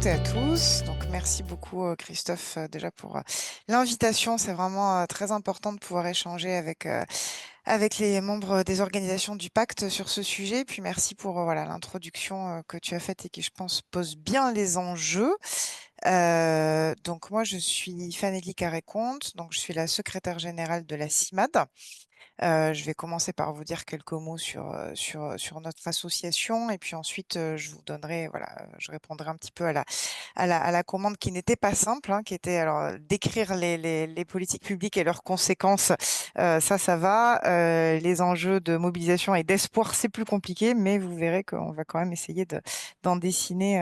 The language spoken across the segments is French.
toutes et à tous. Donc, merci beaucoup, Christophe, déjà pour l'invitation. C'est vraiment très important de pouvoir échanger avec les membres des organisations du pacte sur ce sujet. Puis, merci pour voilà, l'introduction que tu as faite et qui, je pense, pose bien les enjeux. Donc, moi, je suis Fanélie Carré-Comte. Donc, je suis la secrétaire générale de la CIMAD. Je vais commencer par vous dire quelques mots sur notre association et puis ensuite je vous donnerai, voilà, je répondrai un petit peu à la commande qui n'était pas simple, hein, qui était alors décrire les politiques publiques et leurs conséquences. Ça va. Les enjeux de mobilisation et d'espoir, c'est plus compliqué, mais vous verrez qu'on va quand même essayer d'en dessiner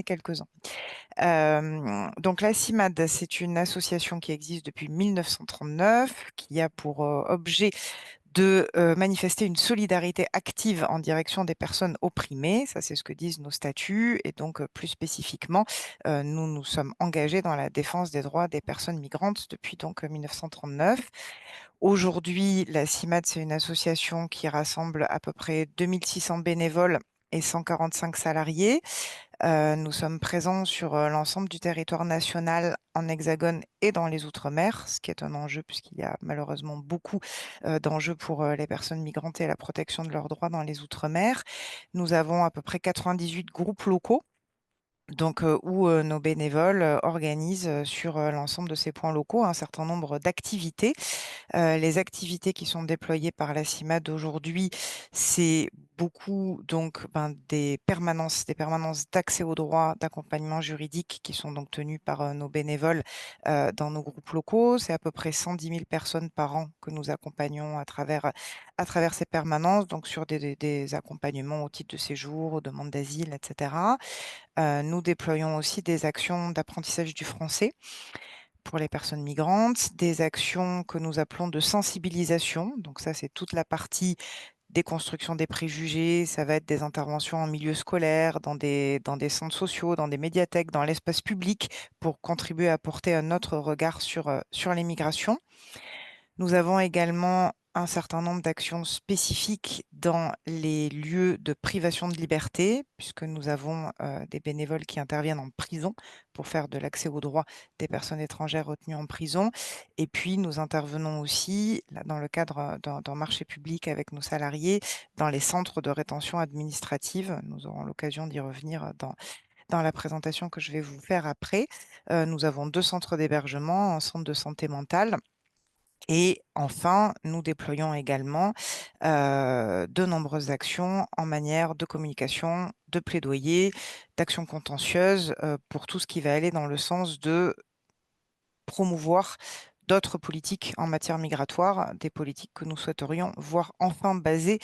quelques-uns. Donc la CIMAD, c'est une association qui existe depuis 1939, qui a pour objet de manifester une solidarité active en direction des personnes opprimées. Ça, c'est ce que disent nos statuts. Et donc, plus spécifiquement, nous nous sommes engagés dans la défense des droits des personnes migrantes depuis donc 1939. Aujourd'hui, la CIMAD, c'est une association qui rassemble à peu près 2600 bénévoles et 145 salariés. Nous sommes présents sur l'ensemble du territoire national en Hexagone et dans les Outre-mer, ce qui est un enjeu puisqu'il y a malheureusement beaucoup d'enjeux pour les personnes migrantes et la protection de leurs droits dans les Outre-mer. Nous avons à peu près 98 groupes locaux. Donc, où nos bénévoles organisent sur l'ensemble de ces points locaux un certain nombre d'activités. Les activités qui sont déployées par la CIMAD aujourd'hui, c'est beaucoup donc des permanences d'accès aux droits, d'accompagnement juridique qui sont donc tenues par nos bénévoles dans nos groupes locaux. C'est à peu près 110 000 personnes par an que nous accompagnons à travers ces permanences, donc sur des accompagnements au titre de séjour, aux demandes d'asile, etc. Nous déployons aussi des actions d'apprentissage du français pour les personnes migrantes, des actions que nous appelons de sensibilisation. Donc ça, c'est toute la partie déconstruction des préjugés. Ça va être des interventions en milieu scolaire, dans des centres sociaux, dans des médiathèques, dans l'espace public, pour contribuer à apporter un autre regard sur les migrations. Nous avons également un certain nombre d'actions spécifiques dans les lieux de privation de liberté, puisque nous avons des bénévoles qui interviennent en prison pour faire de l'accès aux droits des personnes étrangères retenues en prison. Et puis, nous intervenons aussi, là, dans le cadre d'un marché public avec nos salariés, dans les centres de rétention administrative. Nous aurons l'occasion d'y revenir dans la présentation que je vais vous faire après. Nous avons 2 centres d'hébergement, un centre de santé mentale et enfin, nous déployons également de nombreuses actions en manière de communication, de plaidoyer, d'actions contentieuses pour tout ce qui va aller dans le sens de promouvoir d'autres politiques en matière migratoire, des politiques que nous souhaiterions voir enfin basées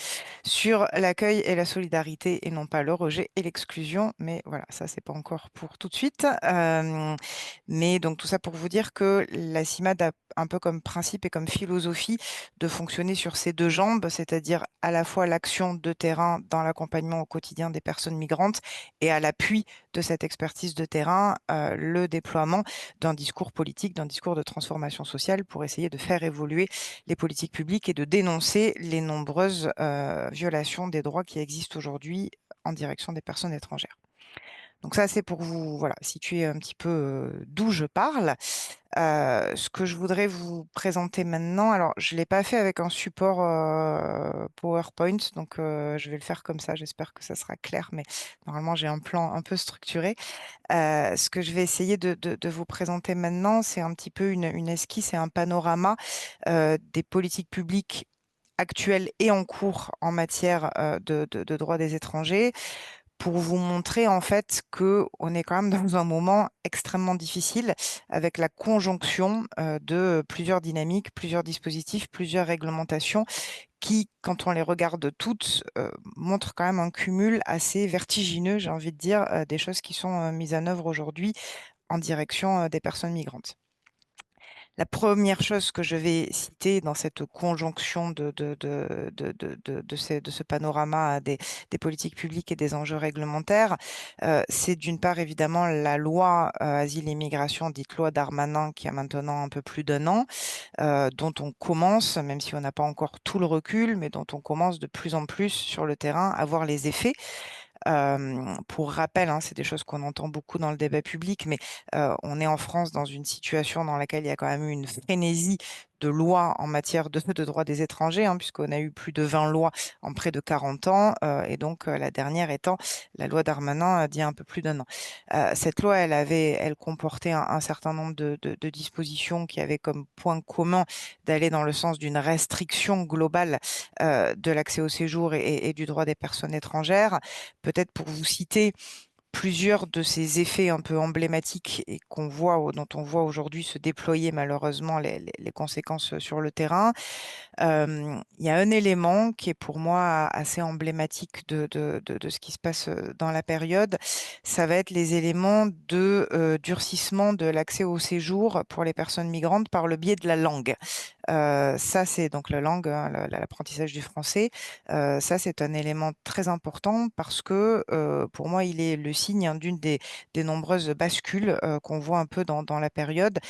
sur l'accueil et la solidarité et non pas le rejet et l'exclusion. Mais voilà, ça, c'est pas encore pour tout de suite. Mais donc, tout ça pour vous dire que la CIMAD a un peu comme principe et comme philosophie de fonctionner sur ces deux jambes, c'est-à-dire à la fois l'action de terrain dans l'accompagnement au quotidien des personnes migrantes et à l'appui de cette expertise de terrain, le déploiement d'un discours politique, d'un discours de transformation sociale pour essayer de faire évoluer les politiques publiques et de dénoncer les nombreuses violations des droits qui existent aujourd'hui en direction des personnes étrangères. Donc ça, c'est pour vous voilà, situer un petit peu d'où je parle. Ce que je voudrais vous présenter maintenant, alors je ne l'ai pas fait avec un support PowerPoint, donc je vais le faire comme ça. J'espère que ça sera clair, mais normalement j'ai un plan un peu structuré. Ce que je vais essayer de vous présenter maintenant, c'est un petit peu une esquisse et un panorama des politiques publiques actuelles et en cours en matière de droits des étrangers pour vous montrer en fait que on est quand même dans un moment extrêmement difficile avec la conjonction de plusieurs dynamiques, plusieurs dispositifs, plusieurs réglementations qui, quand on les regarde toutes, montrent quand même un cumul assez vertigineux, j'ai envie de dire, des choses qui sont mises en œuvre aujourd'hui en direction des personnes migrantes. La première chose que je vais citer dans cette conjonction de ce panorama des politiques publiques et des enjeux réglementaires, c'est d'une part évidemment la loi Asile et Migration, dite loi Darmanin, qui a maintenant un peu plus d'un an, dont on commence, même si on n'a pas encore tout le recul, mais dont on commence de plus en plus sur le terrain à voir les effets. Pour rappel, hein, c'est des choses qu'on entend beaucoup dans le débat public, mais on est en France dans une situation dans laquelle il y a quand même eu une frénésie de lois en matière de droit des étrangers, hein, puisqu'on a eu plus de 20 lois en près de 40 ans, et donc la dernière étant la loi Darmanin d'il y a un peu plus d'un an. Cette loi, elle comportait un certain nombre de dispositions qui avaient comme point commun d'aller dans le sens d'une restriction globale de l'accès au séjour et du droit des personnes étrangères. Peut-être pour vous citer plusieurs de ces effets un peu emblématiques et dont on voit aujourd'hui se déployer malheureusement les conséquences sur le terrain. Il y a un élément qui est pour moi assez emblématique de ce qui se passe dans la période. Ça va être les éléments de durcissement de l'accès au séjour pour les personnes migrantes par le biais de la langue. Ça, c'est donc la langue, hein, l'apprentissage du français. Ça, c'est un élément très important parce que pour moi, il est le signe, hein, d'une des nombreuses bascules qu'on voit un peu dans la période,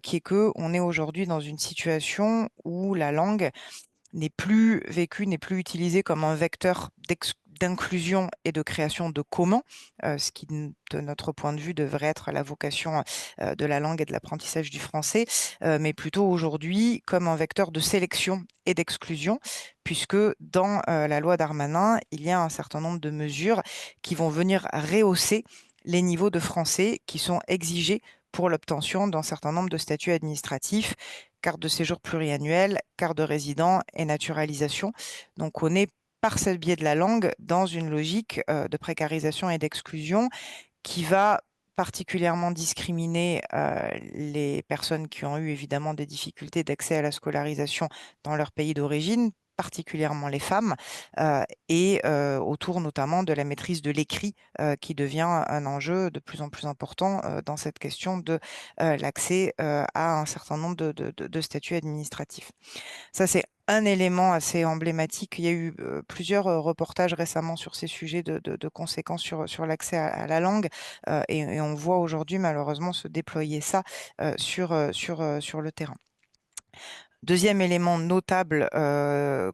qui est que on est aujourd'hui dans une situation où la langue n'est plus vécu, n'est plus utilisé comme un vecteur d'inclusion et de création de communs, ce qui, de notre point de vue, devrait être la vocation de la langue et de l'apprentissage du français, mais plutôt aujourd'hui comme un vecteur de sélection et d'exclusion, puisque dans la loi Darmanin, il y a un certain nombre de mesures qui vont venir rehausser les niveaux de français qui sont exigés pour l'obtention d'un certain nombre de statuts administratifs, carte de séjour pluriannuelle, carte de résident et naturalisation. Donc, on est par ce biais de la langue dans une logique de précarisation et d'exclusion qui va particulièrement discriminer les personnes qui ont eu évidemment des difficultés d'accès à la scolarisation dans leur pays d'origine, particulièrement les femmes, et autour notamment de la maîtrise de l'écrit qui devient un enjeu de plus en plus important dans cette question de l'accès à un certain nombre de statuts administratifs. Ça, c'est un élément assez emblématique. Il y a eu plusieurs reportages récemment sur ces sujets de conséquences sur l'accès à la langue, et on voit aujourd'hui malheureusement se déployer ça sur le terrain. Deuxième élément notable de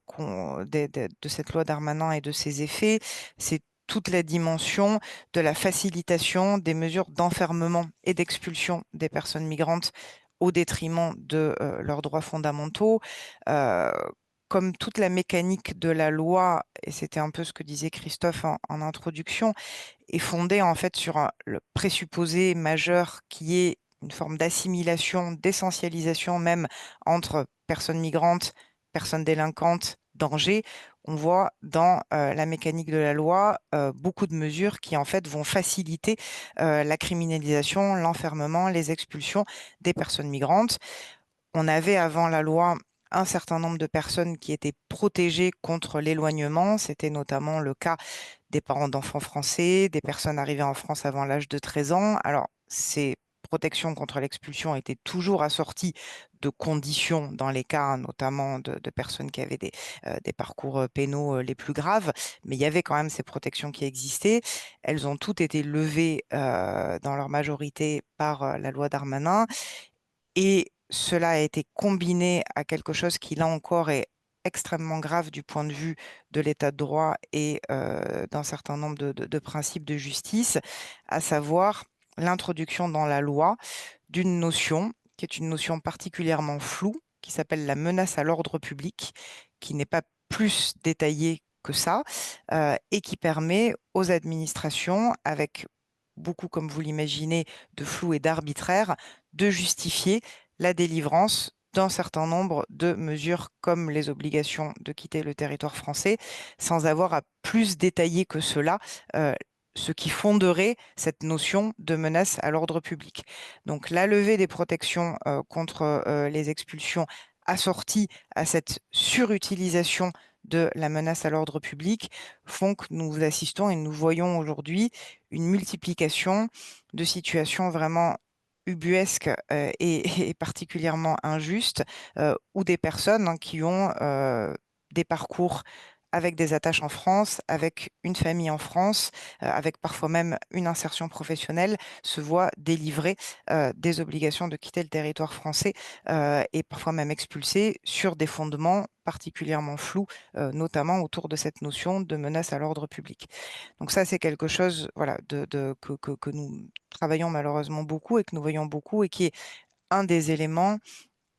cette loi Darmanin et de ses effets, c'est toute la dimension de la facilitation des mesures d'enfermement et d'expulsion des personnes migrantes au détriment de leurs droits fondamentaux. Euh, Comme toute la mécanique de la loi, et c'était un peu ce que disait Christophe en introduction, est fondée en fait sur le présupposé majeur qui est une forme d'assimilation, d'essentialisation même entre personnes migrantes, personnes délinquantes, danger. On voit dans la mécanique de la loi beaucoup de mesures qui en fait vont faciliter la criminalisation, l'enfermement, les expulsions des personnes migrantes. On avait avant la loi un certain nombre de personnes qui étaient protégées contre l'éloignement. C'était notamment le cas des parents d'enfants français, des personnes arrivées en France avant l'âge de 13 ans. Alors, ces protections contre l'expulsion étaient toujours assorties de conditions dans les cas, hein, notamment de personnes qui avaient des parcours pénaux les plus graves, mais il y avait quand même ces protections qui existaient. Elles ont toutes été levées dans leur majorité par la loi Darmanin. Et cela a été combiné à quelque chose qui, là encore, est extrêmement grave du point de vue de l'état de droit et d'un certain nombre de principes de justice, à savoir l'introduction dans la loi d'une notion qui est une notion particulièrement floue, qui s'appelle la menace à l'ordre public, qui n'est pas plus détaillée que ça, et qui permet aux administrations, avec beaucoup, comme vous l'imaginez, de flou et d'arbitraire, de justifier la délivrance d'un certain nombre de mesures comme les obligations de quitter le territoire français, sans avoir à plus détailler que cela ce qui fonderait cette notion de menace à l'ordre public. Donc la levée des protections contre les expulsions assorties à cette surutilisation de la menace à l'ordre public font que nous assistons et nous voyons aujourd'hui une multiplication de situations vraiment ubuesques et particulièrement injustes, où des personnes, hein, qui ont des parcours avec des attaches en France, avec une famille en France, avec parfois même une insertion professionnelle, se voient délivrer des obligations de quitter le territoire français et parfois même expulsés sur des fondements particulièrement flous, notamment autour de cette notion de menace à l'ordre public. Donc ça, c'est quelque chose voilà, que nous travaillons malheureusement beaucoup et que nous voyons beaucoup et qui est un des éléments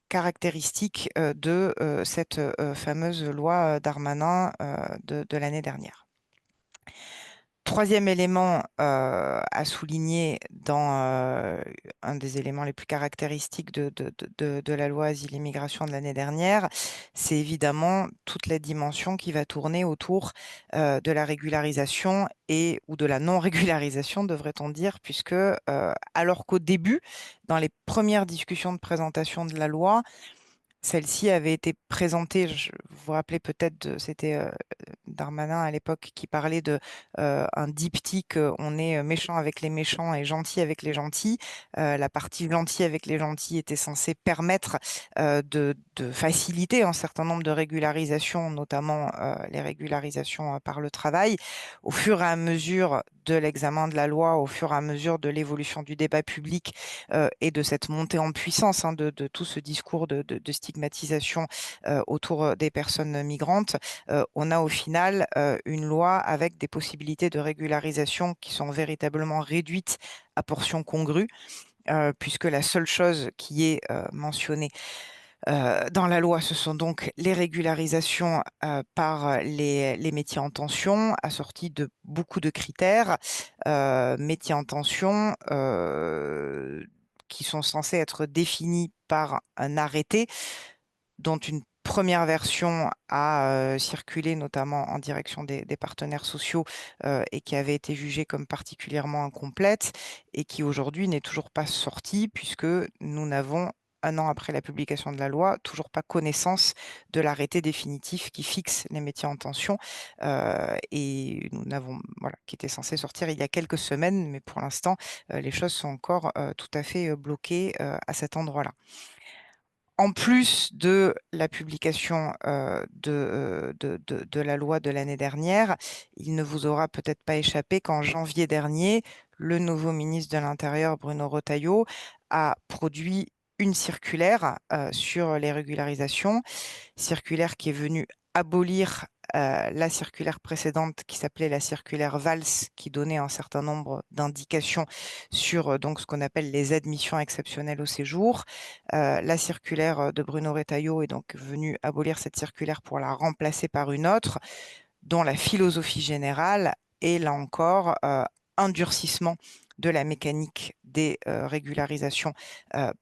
caractéristiques de cette fameuse loi Darmanin de l'année dernière. Troisième élément à souligner dans un des éléments les plus caractéristiques de la loi Asile-Immigration de l'année dernière, c'est évidemment toute la dimension qui va tourner autour de la régularisation ou de la non-régularisation, devrait-on dire, puisque alors qu'au début, dans les premières discussions de présentation de la loi, celle-ci avait été présentée, vous vous rappelez peut-être, c'était Darmanin à l'époque qui parlait de un diptyque, on est méchant avec les méchants et gentil avec les gentils. La partie gentil avec les gentils était censée permettre de faciliter un certain nombre de régularisations, notamment les régularisations par le travail. Au fur et à mesure de l'examen de la loi, au fur et à mesure de l'évolution du débat public et de cette montée en puissance de tout ce discours de stigmatisation autour des personnes migrantes, on a au final une loi avec des possibilités de régularisation qui sont véritablement réduites à portions congrues, puisque la seule chose qui est mentionnée dans la loi, ce sont donc les régularisations par les métiers en tension, assortis de beaucoup de critères. Métiers en tension qui sont censés être définis par un arrêté dont une première version a circulé notamment en direction des partenaires sociaux et qui avait été jugée comme particulièrement incomplète et qui aujourd'hui n'est toujours pas sortie puisque nous n'avons, un an après la publication de la loi, toujours pas connaissance de l'arrêté définitif qui fixe les métiers en tension et nous n'avons, voilà, qui était censé sortir il y a quelques semaines, mais pour l'instant, les choses sont encore tout à fait bloquées à cet endroit-là. En plus de la publication de la loi de l'année dernière, il ne vous aura peut-être pas échappé qu'en janvier dernier, le nouveau ministre de l'Intérieur, Bruno Retailleau, a produit une circulaire sur les régularisations, circulaire qui est venue abolir la circulaire précédente qui s'appelait la circulaire Valls, qui donnait un certain nombre d'indications sur donc ce qu'on appelle les admissions exceptionnelles au séjour. La circulaire de Bruno Retailleau est donc venue abolir cette circulaire pour la remplacer par une autre, dont la philosophie générale est là encore un durcissement de la mécanique des régularisations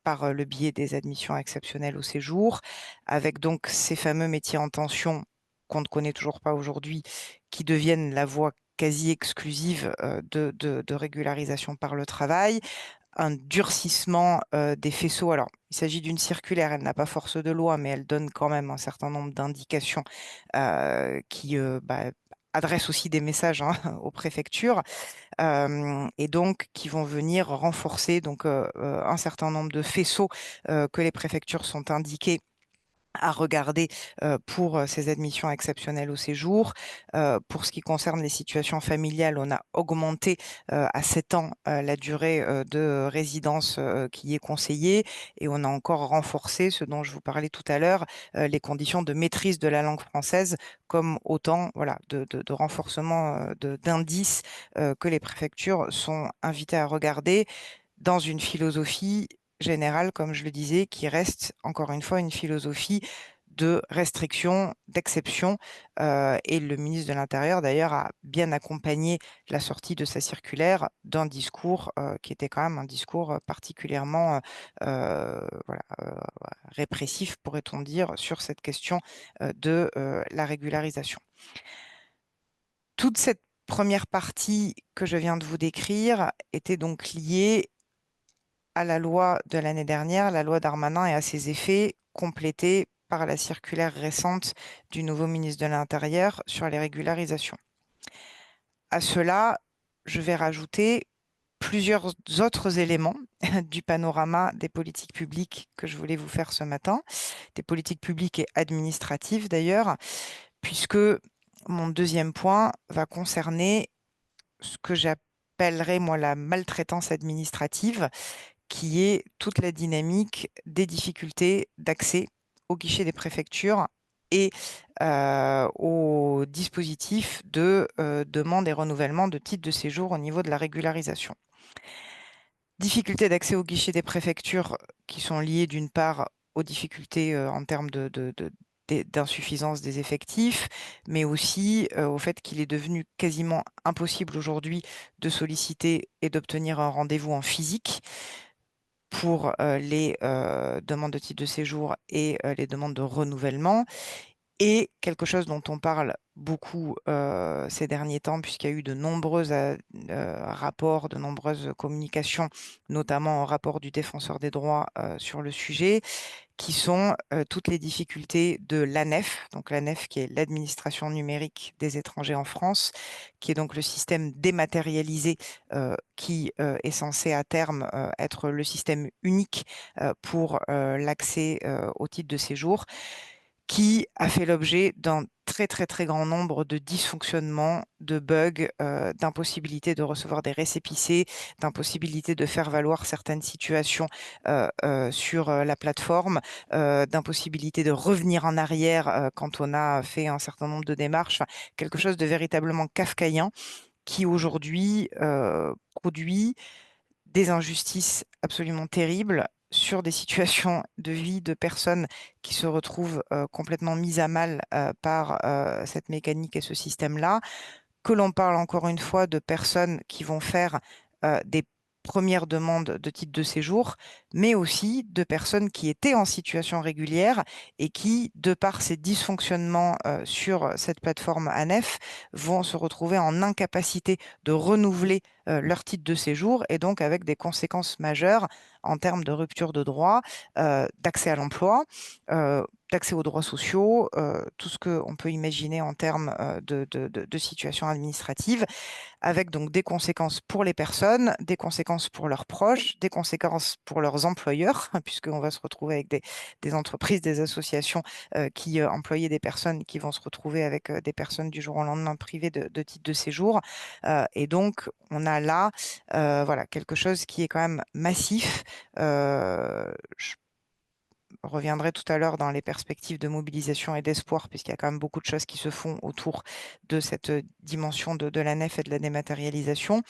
par le biais des admissions exceptionnelles au séjour, avec donc ces fameux métiers en tension qu'on ne connaît toujours pas aujourd'hui, qui deviennent la voie quasi exclusive de régularisation par le travail, un durcissement des faisceaux. Alors, il s'agit d'une circulaire, elle n'a pas force de loi, mais elle donne quand même un certain nombre d'indications qui adressent aussi des messages aux préfectures et donc qui vont venir renforcer donc, un certain nombre de faisceaux que les préfectures sont indiquées à regarder pour ces admissions exceptionnelles au séjour. Pour ce qui concerne les situations familiales, on a augmenté à 7 ans la durée de résidence qui est conseillée et on a encore renforcé ce dont je vous parlais tout à l'heure, les conditions de maîtrise de la langue française comme autant voilà, de renforcement d'indices que les préfectures sont invitées à regarder dans une philosophie générale, comme je le disais, qui reste encore une fois une philosophie de restriction, d'exception. Et le ministre de l'Intérieur, d'ailleurs, a bien accompagné la sortie de sa circulaire d'un discours qui était quand même un discours particulièrement voilà, répressif, pourrait-on dire, sur cette question de la régularisation. Toute cette première partie que je viens de vous décrire était donc liée à la loi de l'année dernière, la loi Darmanin et à ses effets complétés par la circulaire récente du nouveau ministre de l'Intérieur sur les régularisations. À cela, je vais rajouter plusieurs autres éléments du panorama des politiques publiques que je voulais vous faire ce matin, des politiques publiques et administratives d'ailleurs, puisque mon deuxième point va concerner ce que j'appellerais, moi, la maltraitance administrative, qui est toute la dynamique des difficultés d'accès au guichet des préfectures et au dispositif de demande et renouvellement de titres de séjour au niveau de la régularisation. Difficultés d'accès au guichet des préfectures qui sont liées d'une part aux difficultés en termes d'insuffisance des effectifs, mais aussi au fait qu'il est devenu quasiment impossible aujourd'hui de solliciter et d'obtenir un rendez-vous en physique pour les demandes de titre de séjour et les demandes de renouvellement. Et quelque chose dont on parle beaucoup ces derniers temps, puisqu'il y a eu de nombreux rapports, de nombreuses communications, notamment un rapport du Défenseur des droits sur le sujet, qui sont toutes les difficultés de l'ANEF, donc l'ANEF qui est l'administration numérique des étrangers en France, qui est donc le système dématérialisé qui est censé à terme être le système unique pour l'accès au titre de séjour, qui a fait l'objet d'un très très très grand nombre de dysfonctionnements, de bugs, d'impossibilité de recevoir des récépissés, d'impossibilité de faire valoir certaines situations sur la plateforme, d'impossibilité de revenir en arrière quand on a fait un certain nombre de démarches. Enfin, quelque chose de véritablement kafkaïen qui aujourd'hui produit des injustices absolument terribles sur des situations de vie de personnes qui se retrouvent complètement mises à mal par cette mécanique et ce système-là, que l'on parle encore une fois de personnes qui vont faire des premières demandes de titre de séjour, mais aussi de personnes qui étaient en situation régulière et qui, de par ces dysfonctionnements sur cette plateforme ANEF, vont se retrouver en incapacité de renouveler leur titre de séjour et donc avec des conséquences majeures en termes de rupture de droits, d'accès à l'emploi, d'accès aux droits sociaux, tout ce qu'on peut imaginer en termes de situation administrative, avec donc des conséquences pour les personnes, des conséquences pour leurs proches, des conséquences pour leurs employeurs, puisqu'on va se retrouver avec des entreprises, des associations qui employaient des personnes qui vont se retrouver avec des personnes du jour au lendemain privées de titres de séjour. Et donc, on a là voilà, quelque chose qui est quand même massif. Je reviendrai tout à l'heure dans les perspectives de mobilisation et d'espoir, puisqu'il y a quand même beaucoup de choses qui se font autour de cette dimension de la nef et de la dématérialisation,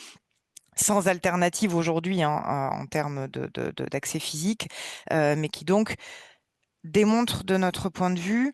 sans alternative aujourd'hui hein, en termes d'accès physique, mais qui donc démontre de notre point de vue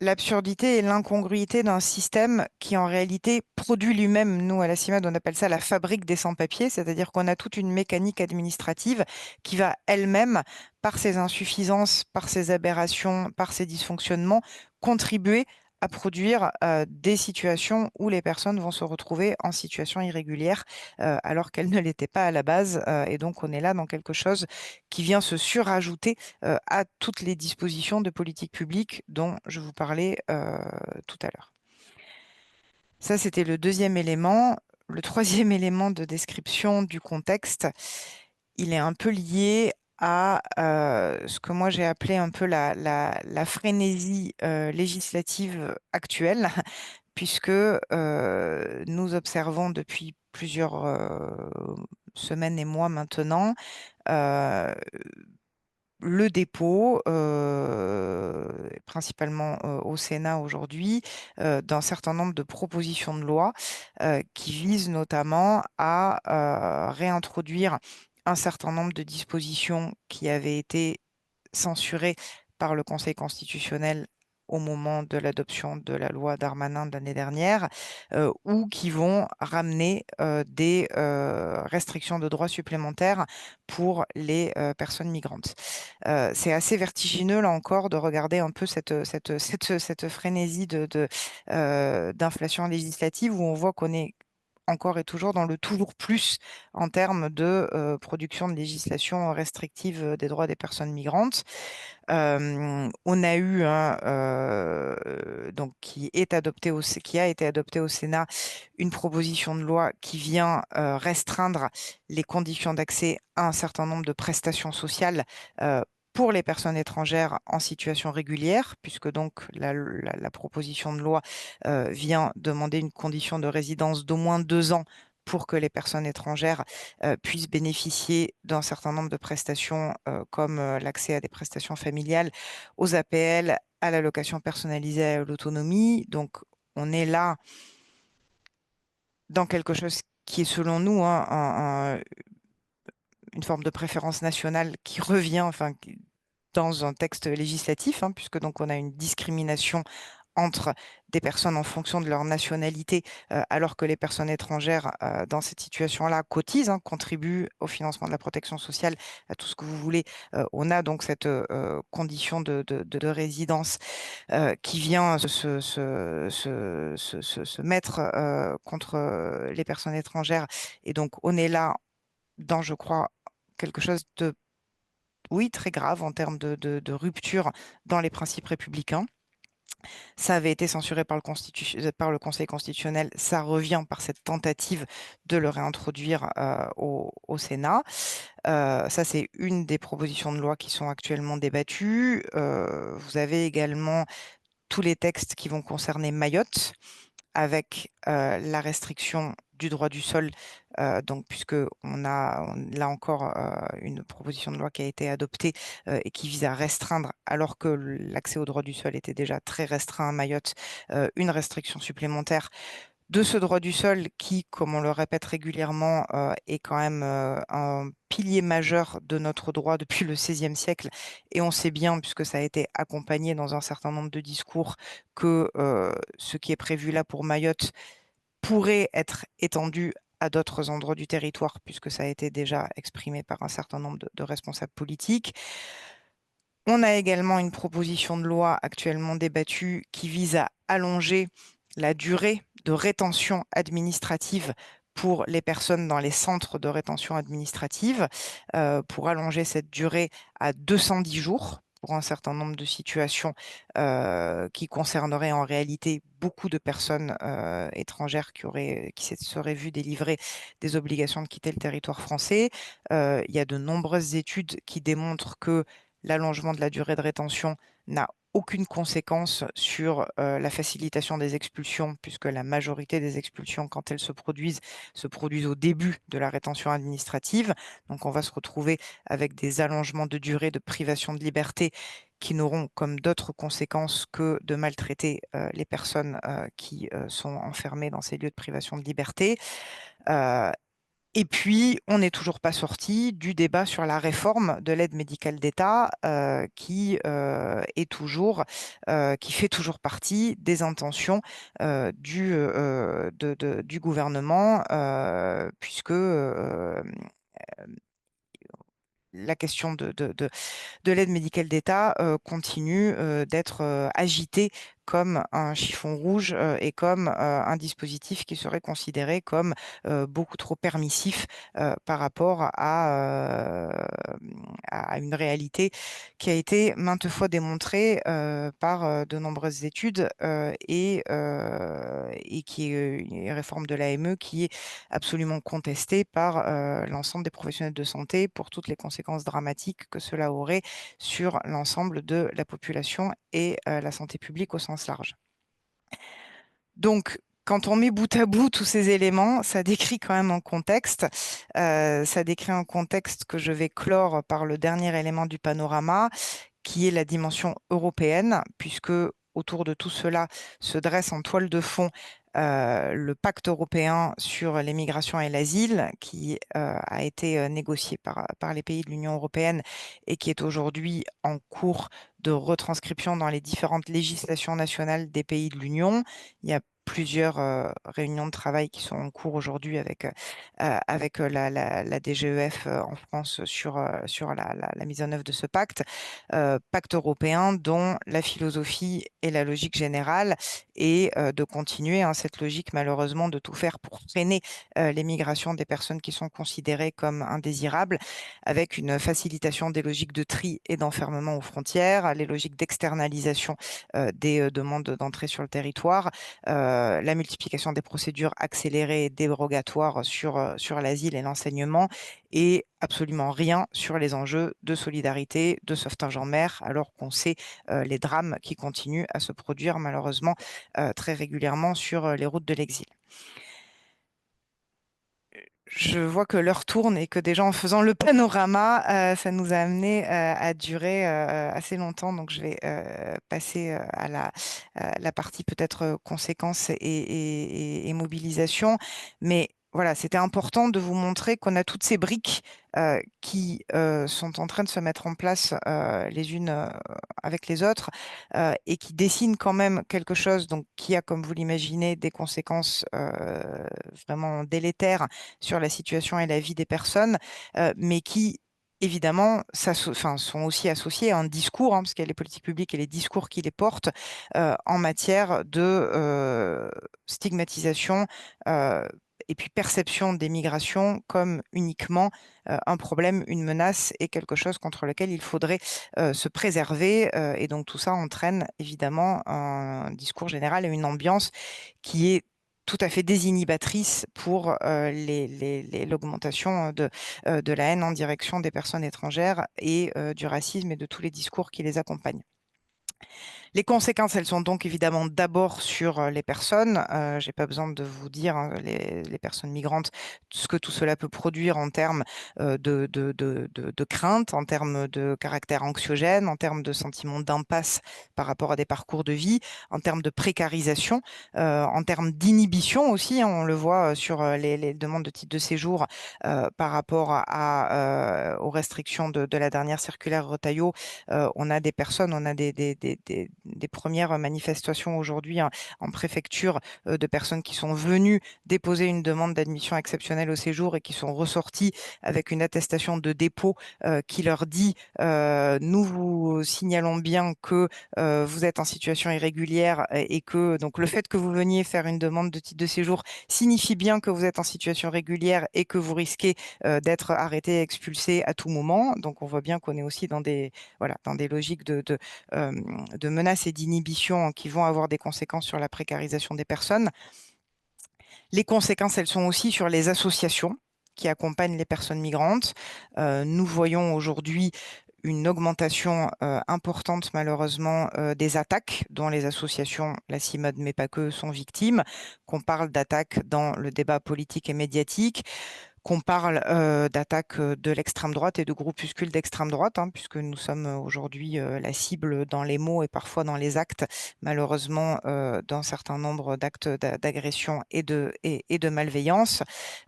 l'absurdité et l'incongruité d'un système qui en réalité produit lui-même, nous à la CIMAD on appelle ça la fabrique des sans-papiers, c'est-à-dire qu'on a toute une mécanique administrative qui va elle-même, par ses insuffisances, par ses aberrations, par ses dysfonctionnements, contribuer à produire des situations où les personnes vont se retrouver en situation irrégulière alors qu'elles ne l'étaient pas à la base. Et donc on est là dans quelque chose qui vient se surajouter à toutes les dispositions de politique publique dont je vous parlais tout à l'heure. Ça, c'était le deuxième élément. Le troisième élément de description du contexte, il est un peu lié à ce que moi j'ai appelé un peu la frénésie législative actuelle, puisque nous observons depuis plusieurs semaines et mois maintenant euh, le dépôt, principalement au Sénat aujourd'hui, d'un certain nombre de propositions de loi qui visent notamment à réintroduire un certain nombre de dispositions qui avaient été censurées par le Conseil constitutionnel au moment de l'adoption de la loi Darmanin de l'année dernière, ou qui vont ramener des restrictions de droits supplémentaires pour les personnes migrantes. C'est assez vertigineux, là encore, de regarder un peu cette frénésie d'inflation législative où on voit qu'on est encore et toujours dans le toujours plus en termes de production de législation restrictive des droits des personnes migrantes. On a eu donc qui a été adopté au Sénat une proposition de loi qui vient restreindre les conditions d'accès à un certain nombre de prestations sociales pour les personnes étrangères en situation régulière, puisque donc la proposition de loi vient demander une condition de résidence d'au moins 2 ans pour que les personnes étrangères puissent bénéficier d'un certain nombre de prestations comme l'accès à des prestations familiales, aux APL, à l'allocation personnalisée à l'autonomie. Donc, on est là dans quelque chose qui est selon nous une forme de préférence nationale qui revient dans un texte législatif, puisque donc on a une discrimination entre des personnes en fonction de leur nationalité, alors que les personnes étrangères dans cette situation-là cotisent, contribuent au financement de la protection sociale, à tout ce que vous voulez. On a donc cette condition de résidence qui vient se mettre contre les personnes étrangères. Et donc, on est là dans, je crois, quelque chose de, oui, très grave en termes de rupture dans les principes républicains. Ça avait été censuré par le Conseil constitutionnel. Ça revient par cette tentative de le réintroduire au Sénat. Ça, c'est une des propositions de loi qui sont actuellement débattues. Vous avez également tous les textes qui vont concerner Mayotte, avec la restriction du droit du sol, donc puisque on a là encore une proposition de loi qui a été adoptée et qui vise à restreindre, alors que l'accès au droit du sol était déjà très restreint à Mayotte, une restriction supplémentaire de ce droit du sol qui, comme on le répète régulièrement, est quand même un pilier majeur de notre droit depuis le XVIe siècle. Et on sait bien, puisque ça a été accompagné dans un certain nombre de discours, que ce qui est prévu là pour Mayotte pourrait être étendu à d'autres endroits du territoire, puisque ça a été déjà exprimé par un certain nombre de responsables politiques. On a également une proposition de loi actuellement débattue qui vise à allonger la durée de rétention administrative pour les personnes dans les centres de rétention administrative, pour allonger cette durée à 210 jours pour un certain nombre de situations qui concerneraient en réalité beaucoup de personnes étrangères qui se seraient vues délivrer des obligations de quitter le territoire français. Il y a de nombreuses études qui démontrent que l'allongement de la durée de rétention n'a aucune conséquence sur la facilitation des expulsions, puisque la majorité des expulsions, quand elles se produisent au début de la rétention administrative. Donc, on va se retrouver avec des allongements de durée de privation de liberté qui n'auront comme d'autres conséquences que de maltraiter les personnes qui sont enfermées dans ces lieux de privation de liberté. Et puis, on n'est toujours pas sorti du débat sur la réforme de l'aide médicale d'État qui fait toujours partie des intentions du gouvernement, puisque la question de l'aide médicale d'État continue d'être agitée comme un chiffon rouge et comme un dispositif qui serait considéré comme beaucoup trop permissif par rapport à une réalité qui a été maintes fois démontrée par de nombreuses études et qui est une réforme de l'AME qui est absolument contestée par l'ensemble des professionnels de santé pour toutes les conséquences dramatiques que cela aurait sur l'ensemble de la population et la santé publique au sens large. Donc, quand on met bout à bout tous ces éléments, ça décrit quand même un contexte. Ça décrit un contexte que je vais clore par le dernier élément du panorama, qui est la dimension européenne, puisque autour de tout cela se dresse en toile de fond le pacte européen sur les migrations et l'asile, qui a été négocié par les pays de l'Union européenne et qui est aujourd'hui en cours de retranscription dans les différentes législations nationales des pays de l'Union. Il y a plusieurs réunions de travail qui sont en cours aujourd'hui avec la DGEF en France sur la mise en œuvre de ce pacte. Pacte européen dont la philosophie et la logique générale est de continuer cette logique malheureusement de tout faire pour freiner l'émigration des personnes qui sont considérées comme indésirables, avec une facilitation des logiques de tri et d'enfermement aux frontières, les logiques d'externalisation des demandes d'entrée sur le territoire, la multiplication des procédures accélérées et dérogatoires sur l'asile et l'enseignement, et absolument rien sur les enjeux de solidarité, de sauvetage en mer, alors qu'on sait les drames qui continuent à se produire malheureusement très régulièrement sur les routes de l'exil. Je vois que l'heure tourne et que déjà en faisant le panorama, ça nous a amené à durer assez longtemps. Donc je vais passer à la partie peut-être conséquences et mobilisation. Mais voilà, c'était important de vous montrer qu'on a toutes ces briques qui sont en train de se mettre en place les unes avec les autres et qui dessinent quand même quelque chose donc, qui a, comme vous l'imaginez, des conséquences vraiment délétères sur la situation et la vie des personnes, mais qui, évidemment, sont aussi associés à un discours, hein, parce qu'il y a les politiques publiques et les discours qui les portent en matière de stigmatisation et puis perception des migrations comme uniquement un problème, une menace et quelque chose contre lequel il faudrait se préserver. Et donc tout ça entraîne évidemment un discours général et une ambiance qui est tout à fait désinhibatrice pour l'augmentation de la haine en direction des personnes étrangères et du racisme et de tous les discours qui les accompagnent. Les conséquences, elles sont donc évidemment d'abord sur les personnes. Je n'ai pas besoin de vous dire, hein, les personnes migrantes, ce que tout cela peut produire en termes de crainte, en termes de caractère anxiogène, en termes de sentiment d'impasse par rapport à des parcours de vie, en termes de précarisation, en termes d'inhibition aussi, hein, on le voit sur les demandes de titre de séjour par rapport aux restrictions de la dernière circulaire Retailleau. On a des personnes, on a des premières manifestations aujourd'hui en préfecture de personnes qui sont venues déposer une demande d'admission exceptionnelle au séjour et qui sont ressorties avec une attestation de dépôt qui leur dit nous vous signalons bien que vous êtes en situation irrégulière et que donc le fait que vous veniez faire une demande de titre de séjour signifie bien que vous êtes en situation régulière et que vous risquez d'être arrêté et expulsé à tout moment. Donc on voit bien qu'on est aussi dans dans des logiques de menaces et d'inhibition qui vont avoir des conséquences sur la précarisation des personnes. Les conséquences, elles sont aussi sur les associations qui accompagnent les personnes migrantes. Nous voyons aujourd'hui une augmentation importante malheureusement des attaques dont les associations, la CIMAD mais pas que, sont victimes, qu'on parle d'attaques dans le débat politique et médiatique, qu'on parle d'attaques de l'extrême droite et de groupuscules d'extrême droite, hein, puisque nous sommes aujourd'hui la cible dans les mots et parfois dans les actes, malheureusement, d'un certain nombre d'actes d'agression et de malveillance,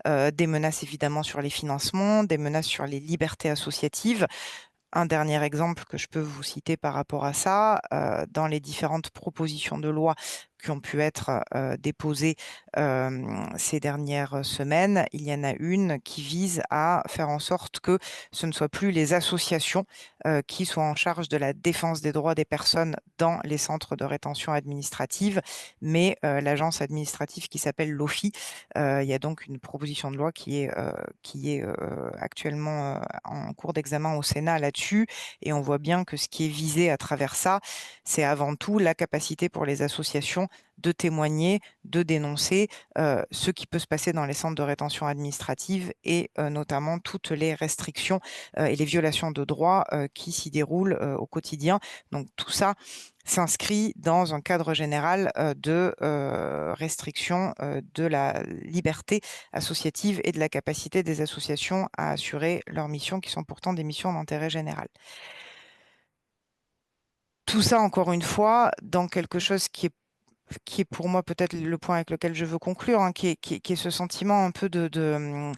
des menaces évidemment sur les financements, des menaces sur les libertés associatives. Un dernier exemple que je peux vous citer par rapport à ça, dans les différentes propositions de loi qui ont pu être déposées ces dernières semaines, il y en a une qui vise à faire en sorte que ce ne soit plus les associations qui soient en charge de la défense des droits des personnes dans les centres de rétention administrative, mais l'agence administrative qui s'appelle l'OFII. Il y a donc une proposition de loi qui est actuellement en cours d'examen au Sénat là-dessus. Et on voit bien que ce qui est visé à travers ça, c'est avant tout la capacité pour les associations de témoigner, de dénoncer ce qui peut se passer dans les centres de rétention administrative et notamment toutes les restrictions et les violations de droits qui s'y déroulent au quotidien. Donc tout ça s'inscrit dans un cadre général de restriction de la liberté associative et de la capacité des associations à assurer leurs missions qui sont pourtant des missions d'intérêt général. Tout ça, encore une fois, dans quelque chose qui est pour moi peut-être le point avec lequel je veux conclure, hein, qui est ce sentiment un peu d'une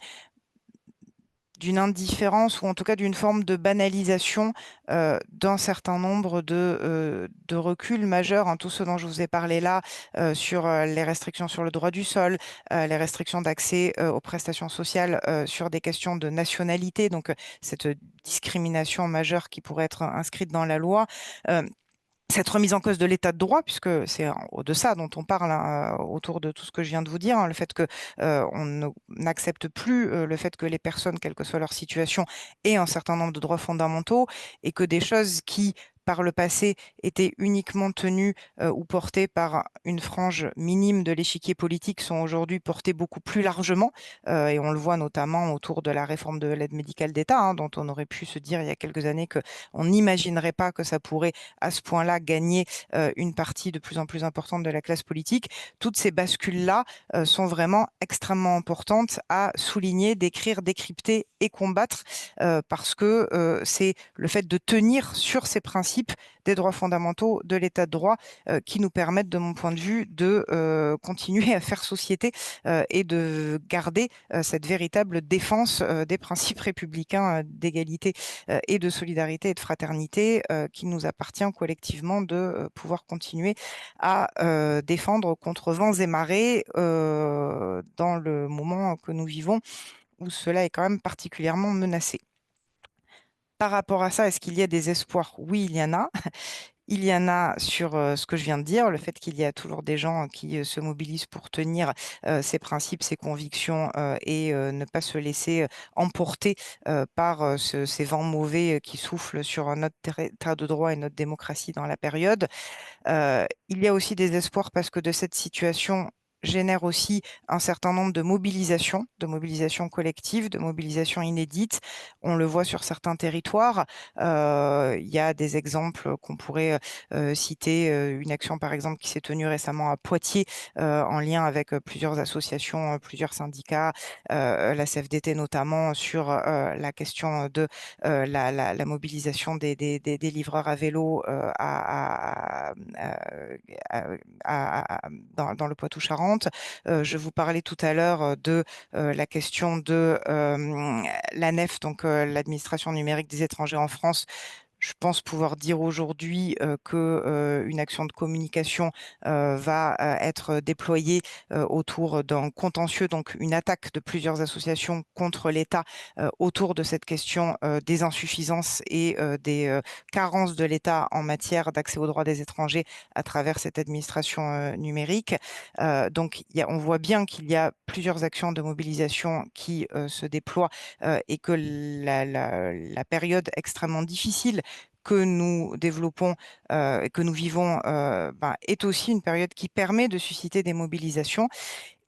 indifférence ou en tout cas d'une forme de banalisation d'un certain nombre de reculs majeurs, hein, tout ce dont je vous ai parlé là sur les restrictions sur le droit du sol, les restrictions d'accès aux prestations sociales sur des questions de nationalité, donc cette discrimination majeure qui pourrait être inscrite dans la loi. Cette remise en cause de l'état de droit, puisque c'est de ça dont on parle hein, autour de tout ce que je viens de vous dire, hein, le fait que on n'accepte plus le fait que les personnes, quelle que soit leur situation, aient un certain nombre de droits fondamentaux et que des choses qui par le passé étaient uniquement tenues ou portées par une frange minime de l'échiquier politique sont aujourd'hui portées beaucoup plus largement. Et on le voit notamment autour de la réforme de l'aide médicale d'État, hein, dont on aurait pu se dire il y a quelques années qu'on n'imaginerait pas que ça pourrait à ce point-là gagner une partie de plus en plus importante de la classe politique. Toutes ces bascules-là sont vraiment extrêmement importantes à souligner, décrire, décrypter et combattre parce que c'est le fait de tenir sur ces principes des droits fondamentaux de l'état de droit qui nous permettent, de mon point de vue, de continuer à faire société et de garder cette véritable défense des principes républicains d'égalité et de solidarité et de fraternité qu'il nous appartient collectivement de pouvoir continuer à défendre contre vents et marées dans le moment que nous vivons où cela est quand même particulièrement menacé. Par rapport à ça, est-ce qu'il y a des espoirs? Oui, il y en a. Il y en a sur ce que je viens de dire, le fait qu'il y a toujours des gens qui se mobilisent pour tenir ces principes, ces convictions et ne pas se laisser emporter par ces vents mauvais qui soufflent sur notre état de droit et notre démocratie dans la période. Il y a aussi des espoirs parce que de cette situation génère aussi un certain nombre de mobilisations collectives, de mobilisations inédites. On le voit sur certains territoires. Il y a des exemples qu'on pourrait citer. Une action, par exemple, qui s'est tenue récemment à Poitiers en lien avec plusieurs associations, plusieurs syndicats, la CFDT notamment, sur la question de la mobilisation des livreurs à vélo dans le Poitou-Charentes. Je vous parlais tout à l'heure de la question de l'ANEF, donc l'administration numérique des étrangers en France. Je pense pouvoir dire aujourd'hui qu'une action de communication va être déployée autour d'un contentieux, donc une attaque de plusieurs associations contre l'État autour de cette question des insuffisances et des carences de l'État en matière d'accès aux droits des étrangers à travers cette administration numérique. Donc, on voit bien qu'il y a plusieurs actions de mobilisation qui se déploient et que la période extrêmement difficile que nous développons et que nous vivons est aussi une période qui permet de susciter des mobilisations.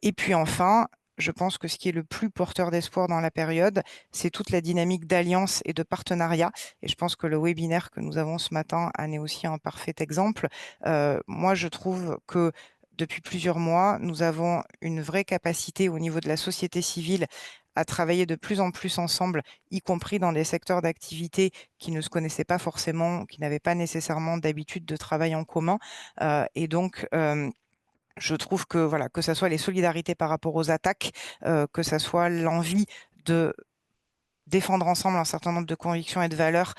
Et puis enfin, je pense que ce qui est le plus porteur d'espoir dans la période, c'est toute la dynamique d'alliance et de partenariat. Et je pense que le webinaire que nous avons ce matin en est aussi un parfait exemple. Moi, je trouve que depuis plusieurs mois, nous avons une vraie capacité au niveau de la société civile à travailler de plus en plus ensemble, y compris dans des secteurs d'activité qui ne se connaissaient pas forcément, qui n'avaient pas nécessairement d'habitude de travail en commun. Et donc, je trouve que voilà, que ce soit les solidarités par rapport aux attaques, que ce soit l'envie de défendre ensemble un certain nombre de convictions et de valeurs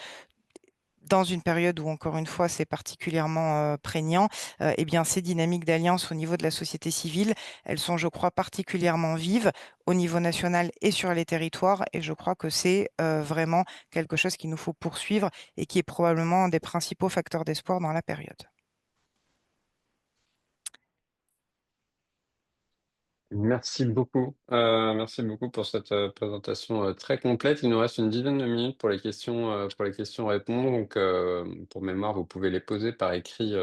dans une période où, encore une fois, c'est particulièrement prégnant, eh bien, ces dynamiques d'alliance au niveau de la société civile, elles sont, je crois, particulièrement vives au niveau national et sur les territoires. Et je crois que c'est vraiment quelque chose qu'il nous faut poursuivre et qui est probablement un des principaux facteurs d'espoir dans la période. Merci beaucoup pour cette présentation très complète. Il nous reste une dizaine de minutes pour les questions-réponses. Donc, pour mémoire, vous pouvez les poser par écrit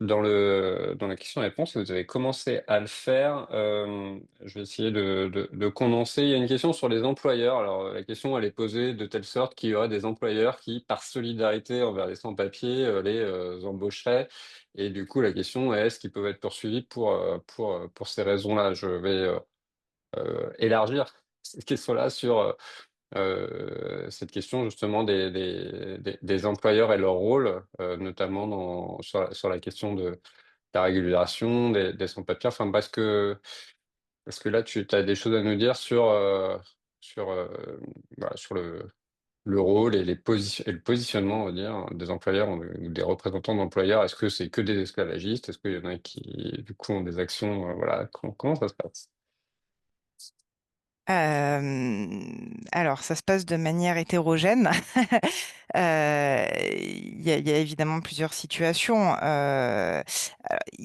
dans la question-réponse. Vous avez commencé à le faire. Je vais essayer de condenser. Il y a une question sur les employeurs. Alors, la question, elle est posée de telle sorte qu'il y aurait des employeurs qui, par solidarité envers les sans-papiers, les embaucheraient. Et du coup, la question est, est-ce qu'ils peuvent être poursuivis pour ces raisons-là? Je vais élargir cette question-là sur cette question justement des employeurs et leur rôle, notamment sur la question de la régulation des sans-papiers. Enfin, parce que là, tu as des choses à nous dire sur, voilà, sur le rôle et et le positionnement, on va dire, des employeurs ou des représentants d'employeurs. Est-ce que c'est que des esclavagistes? Est-ce qu'il y en a qui, du coup, ont des actions, voilà, comment ça se passe? Alors, ça se passe de manière hétérogène. Il y a évidemment plusieurs situations.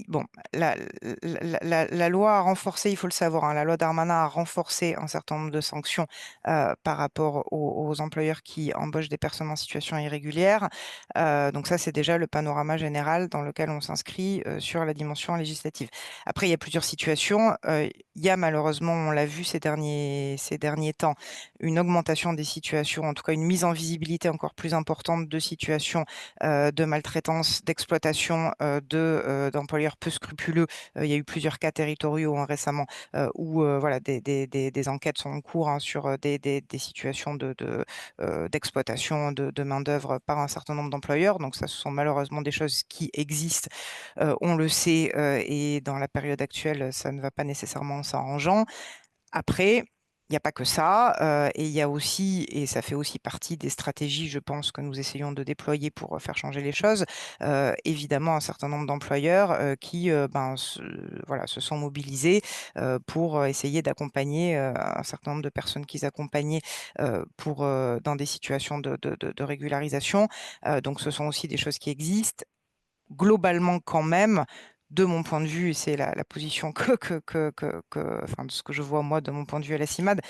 bon, la loi a renforcé, il faut le savoir, hein, la loi Darmanin a renforcé un certain nombre de sanctions par rapport aux employeurs qui embauchent des personnes en situation irrégulière. Donc ça, c'est déjà le panorama général dans lequel on s'inscrit sur la dimension législative. Après, il y a plusieurs situations. Il y a malheureusement, on l'a vu ces derniers temps, une augmentation des situations, en tout cas une mise en visibilité encore plus importante de situations de maltraitance, d'exploitation d'employeurs peu scrupuleux. Il y a eu plusieurs cas territoriaux récemment où voilà, des enquêtes sont en cours hein, sur des situations d'exploitation de main-d'œuvre par un certain nombre d'employeurs. Donc ça, ce sont malheureusement des choses qui existent, on le sait, et dans la période actuelle, ça ne va pas nécessairement en s'arrangeant. Après, il n'y a pas que ça, et il y a aussi, et ça fait aussi partie des stratégies, je pense, que nous essayons de déployer pour faire changer les choses, évidemment un certain nombre d'employeurs qui voilà, se sont mobilisés pour essayer d'accompagner un certain nombre de personnes qu'ils accompagnaient dans des situations de régularisation. Donc ce sont aussi des choses qui existent globalement quand même, de mon point de vue, et c'est la position enfin, de ce que je vois moi de mon point de vue à la CIMAD,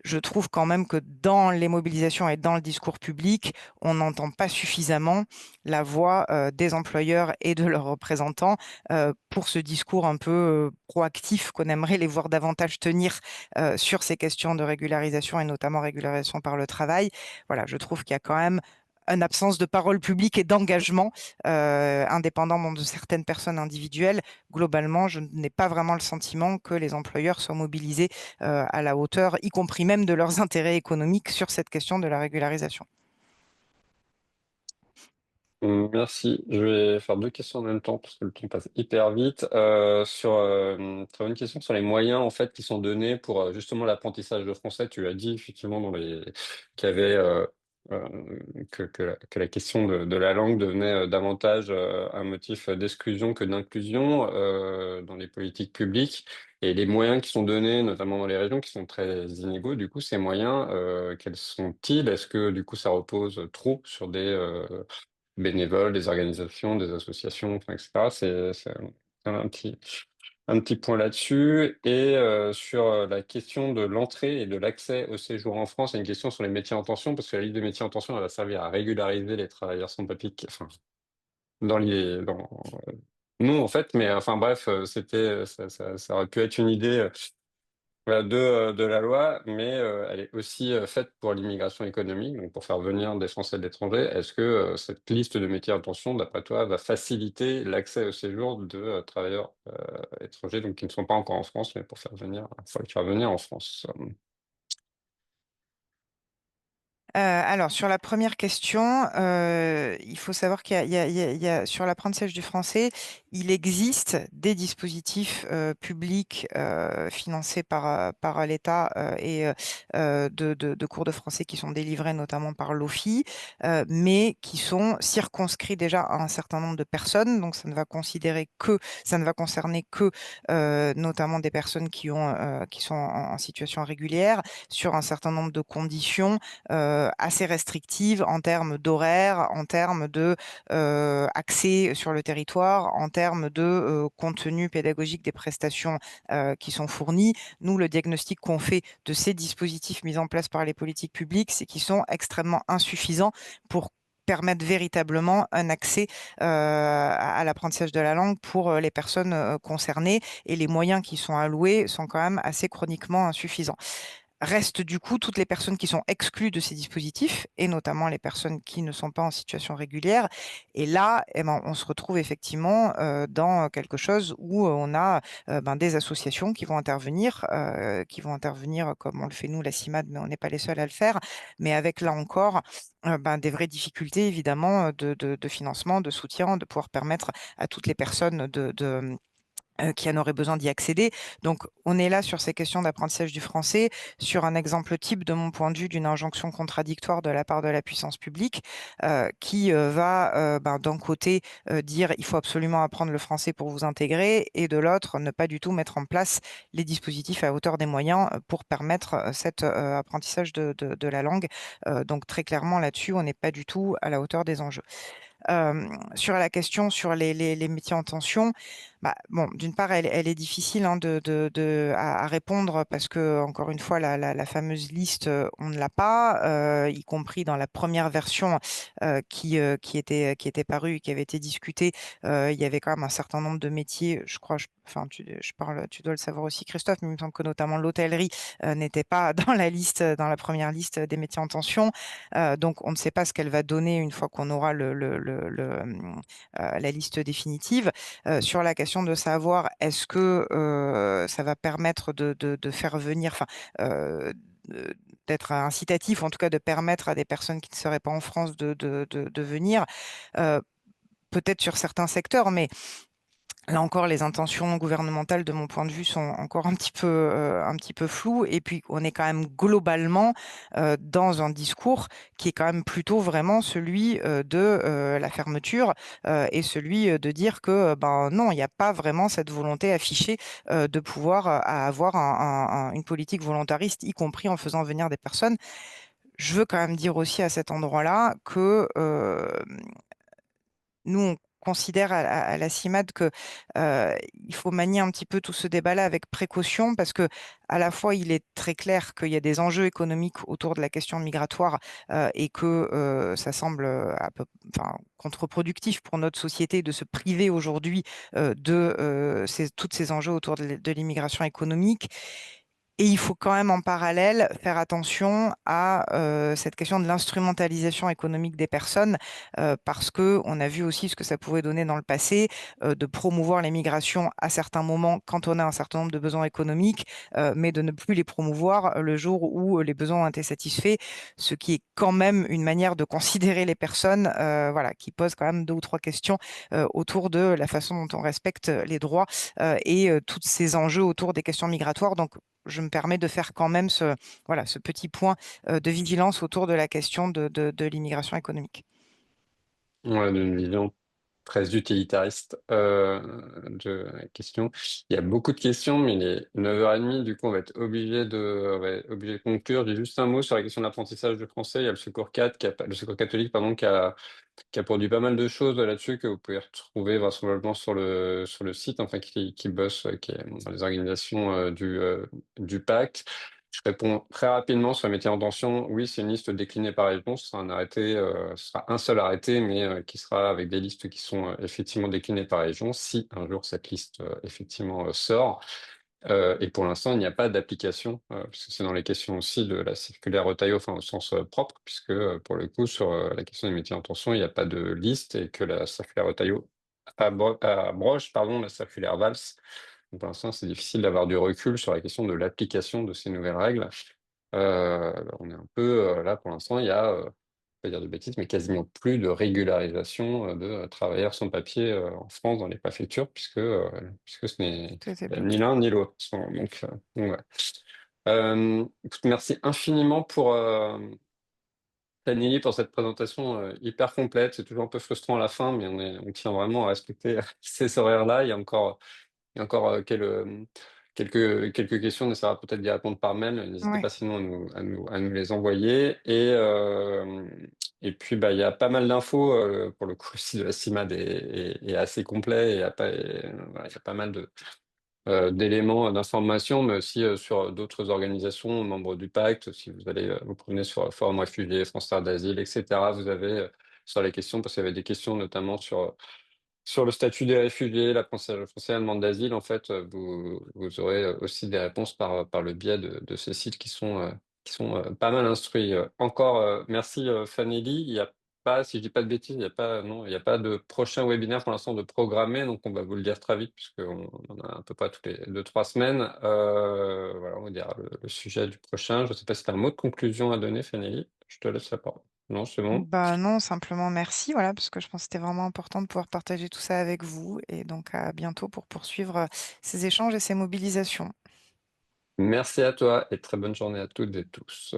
je trouve quand même que dans les mobilisations et dans le discours public, on n'entend pas suffisamment la voix des employeurs et de leurs représentants pour ce discours un peu proactif qu'on aimerait les voir davantage tenir sur ces questions de régularisation et notamment régularisation par le travail. Voilà, je trouve qu'il y a quand même une absence de parole publique et d'engagement indépendamment de certaines personnes individuelles. Globalement, je n'ai pas vraiment le sentiment que les employeurs soient mobilisés à la hauteur, y compris même de leurs intérêts économiques sur cette question de la régularisation. Merci. Je vais faire deux questions en même temps parce que le temps passe hyper vite. Très bonne question sur les moyens en fait qui sont donnés pour justement l'apprentissage de français. Tu as dit effectivement qu'il y avait euh, que la question de la langue devenait davantage un motif d'exclusion que d'inclusion dans les politiques publiques et les moyens qui sont donnés, notamment dans les régions qui sont très inégaux. Du coup, ces moyens, quels sont-ils? Est-ce que du coup ça repose trop sur des bénévoles, des organisations, des associations, enfin, etc. C'est un petit point là-dessus. Et sur la question de l'entrée et de l'accès au séjour en France, il y a une question sur les métiers en tension, parce que la liste des métiers en tension, elle va servir à régulariser les travailleurs sans papier, enfin, dans les... Dans... Non, en fait, mais enfin bref, ça aurait pu être une idée voilà, de la loi, mais elle est aussi faite pour l'immigration économique, donc pour faire venir des Français de l'étranger. Est-ce que cette liste de métiers en tension, d'après toi, va faciliter l'accès au séjour de travailleurs étrangers, donc qui ne sont pas encore en France, mais pour les faire venir en France? Alors, sur la première question, il faut savoir sur l'apprentissage du français, il existe des dispositifs publics financés par l'État et de cours de français qui sont délivrés notamment par l'OFII, mais qui sont circonscrits déjà à un certain nombre de personnes. Donc, ça ne va concerner que notamment des personnes qui sont en situation régulière sur un certain nombre de conditions assez restrictive en termes d'horaire, en termes de accès sur le territoire, en termes de contenu pédagogique des prestations qui sont fournies. Nous, le diagnostic qu'on fait de ces dispositifs mis en place par les politiques publiques, c'est qu'ils sont extrêmement insuffisants pour permettre véritablement un accès à l'apprentissage de la langue pour les personnes concernées, et les moyens qui sont alloués sont quand même assez chroniquement insuffisants. Restent du coup toutes les personnes qui sont exclues de ces dispositifs, et notamment les personnes qui ne sont pas en situation régulière. Et là, eh ben, on se retrouve effectivement dans quelque chose où on a des associations qui vont intervenir comme on le fait nous, la CIMAD, mais on n'est pas les seuls à le faire, mais avec là encore des vraies difficultés évidemment de financement, de soutien, de pouvoir permettre à toutes les personnes qui en auraient besoin d'y accéder. Donc, on est là sur ces questions d'apprentissage du français, sur un exemple type, de mon point de vue, d'une injonction contradictoire de la part de la puissance publique, qui va, d'un côté, dire il faut absolument apprendre le français pour vous intégrer, et de l'autre, ne pas du tout mettre en place les dispositifs à hauteur des moyens pour permettre cet apprentissage de la langue. Donc, très clairement, là-dessus, on n'est pas du tout à la hauteur des enjeux. Sur la question sur les métiers en tension, bah, bon, d'une part, elle est difficile hein, à répondre parce que, encore une fois, la fameuse liste, on ne l'a pas, y compris dans la première version qui était parue et qui avait été discutée. Il y avait quand même un certain nombre de métiers, je crois, enfin, tu dois le savoir aussi, Christophe, mais il me semble que notamment l'hôtellerie n'était pas dans la liste, dans la première liste des métiers en tension. Donc, on ne sait pas ce qu'elle va donner une fois qu'on aura la liste définitive. Sur la question de savoir est-ce que ça va permettre de faire venir, enfin, d'être incitatif, en tout cas de permettre à des personnes qui ne seraient pas en France de venir, euh, peut-être sur certains secteurs, mais là encore, les intentions gouvernementales, de mon point de vue, sont encore un petit peu floues. Et puis, on est quand même globalement dans un discours qui est quand même plutôt vraiment celui de la fermeture et celui de dire que ben non, il n'y a pas vraiment cette volonté affichée de pouvoir avoir une politique volontariste, y compris en faisant venir des personnes. Je veux quand même dire aussi à cet endroit-là que nous, on considère à la CIMAD que il faut manier un petit peu tout ce débat-là avec précaution parce que à la fois, il est très clair qu'il y a des enjeux économiques autour de la question migratoire et que ça semble enfin, contre-productif pour notre société de se priver aujourd'hui de toutes ces enjeux autour de l'immigration économique. Et il faut quand même en parallèle faire attention à cette question de l'instrumentalisation économique des personnes, parce que on a vu aussi ce que ça pouvait donner dans le passé, de promouvoir les migrations à certains moments quand on a un certain nombre de besoins économiques, mais de ne plus les promouvoir le jour où les besoins ont été satisfaits, ce qui est quand même une manière de considérer les personnes, voilà, qui pose quand même deux ou trois questions autour de la façon dont on respecte les droits et tous ces enjeux autour des questions migratoires. Donc, je me permets de faire quand même voilà, ce petit point de vigilance autour de la question de l'immigration économique. Ouais, d'une vision très utilitariste de la question. Il y a beaucoup de questions, mais il est 9h30, du coup, on va être obligé de conclure. J'ai juste un mot sur la question de l'apprentissage du français. Il y a le Secours 4, le Secours catholique, pardon, qui a produit pas mal de choses là-dessus que vous pouvez retrouver vraisemblablement sur le site, enfin, qui bosse, qui est dans les organisations du pacte. Je réponds très rapidement sur les métiers en tension. Oui, c'est une liste déclinée par région. Ce sera un arrêté, ce sera un seul arrêté, mais qui sera avec des listes qui sont effectivement déclinées par région, si un jour cette liste effectivement sort. Et pour l'instant, il n'y a pas d'application, parce que c'est dans les questions aussi de la circulaire Retailleau, enfin au sens propre, puisque pour le coup, sur la question des métiers en tension, il n'y a pas de liste et que la circulaire Retailleau abroge, pardon, la circulaire Valls. Donc, pour l'instant, c'est difficile d'avoir du recul sur la question de l'application de ces nouvelles règles. On est un peu là pour l'instant, il y a, pas dire de bêtises, mais quasiment plus de régularisation de travailleurs sans papier en France dans les préfectures, puisque ce n'est Tout est ni bloqué. l'un ni l'autre. Donc, ouais. Écoute, merci infiniment Tanili, pour cette présentation hyper complète. C'est toujours un peu frustrant à la fin, mais on tient vraiment à respecter ces horaires-là. Il y a encore quelques questions, on essaiera peut-être d'y répondre par mail. N'hésitez Ouais, pas sinon à nous les envoyer. Et puis, bah, il y a pas mal d'infos. Pour le coup, le site de la CIMAD est assez complet. Voilà, il y a pas mal d'éléments d'information, mais aussi sur d'autres organisations, membres du pacte. Si vous allez vous promener sur le Forum Réfugiés, France Terre d'Asile, etc., vous avez sur les questions, parce qu'il y avait des questions notamment sur le statut des réfugiés, le français, la demande d'asile, en fait, vous aurez aussi des réponses par le biais de ces sites qui sont pas mal instruits. Encore, merci Fanelli. Il y a pas, si je dis pas de bêtises, il y a pas, non, il y a pas de prochain webinaire pour l'instant de programmer, donc on va vous le dire très vite puisqu'on en a à peu près toutes les 2, 3 semaines. Voilà, on va dire le sujet du prochain. Je ne sais pas si tu as un mot de conclusion à donner, Fanelli. Je te laisse la parole. Non, c'est bon. bah non, simplement merci, voilà, parce que je pense que c'était vraiment important de pouvoir partager tout ça avec vous. Et donc à bientôt pour poursuivre ces échanges et ces mobilisations. Merci à toi et très bonne journée à toutes et tous.